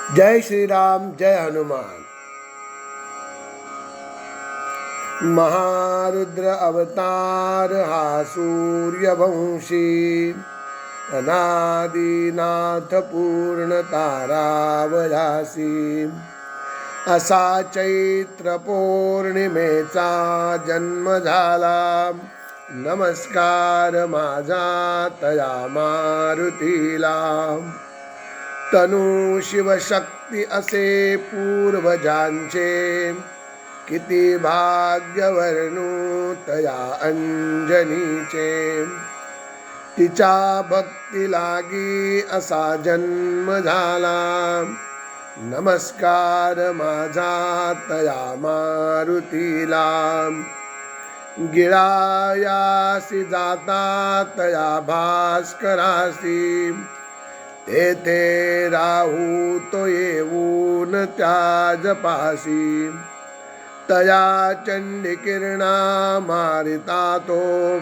जय श्री राम, जय हनुमान। महारुद्र अवतार हा सूर्यवंशी, अनादिनाथ पूर्ण तारावयासी। असा चैत्र पौर्णिमेचा जन्म झाला, नमस्कार माझा तया मारुतीला। तनु शिवशक्ती असे पूर्वजांचे, किती भाग्य वर्णू तया अंजनीचे। तिच्या भक्ती लागी असा जन्म झाला, नमस्कार माझा तया मारुतीला। गिळायासी जाता तया भास्करासी, तेथे राहू तो येऊन त्या जपासी। तया चंडी किरणा मारिता तो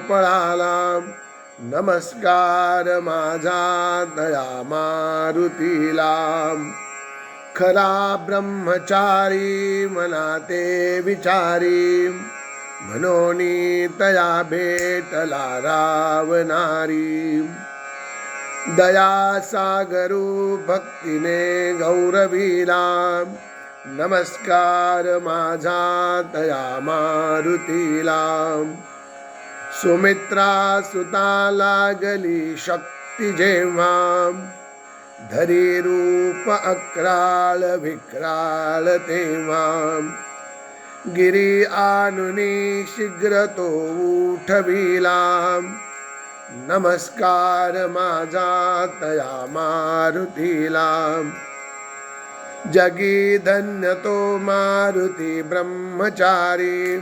पळाला, नमस्कार माझा तया मारुतीला। खरा ब्रह्मचारी मना ते विचारी, मनोनी तया भेटला रावणारी। दया सागरू भक्तीने गौरवीला, नमस्कार माझा तया मारुतीला। सुमित्रा सुता लागली शक्ती जेव्हा, धरी रूप अक्राळ विक्राळ तेव्हा। गिरी आणुनी शीघ्र तो उठविला, नमस्कार माझा तया मारुतीला। जगी धन्य तो मारुती ब्रह्मचारी,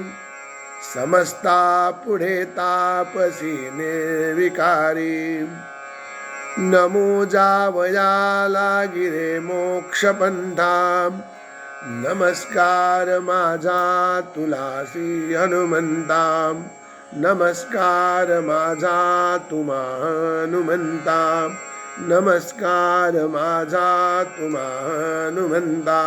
समस्ता पुढे तापसी निर्विकारी। नमो जावयाला गिरे मोक्षपंथा, नमस्कार माझा तुलासी हनुमंता। नमस्कार माझा तुम्हा हनुमंता, नमस्कार माझा तुम्हा हनुमंता।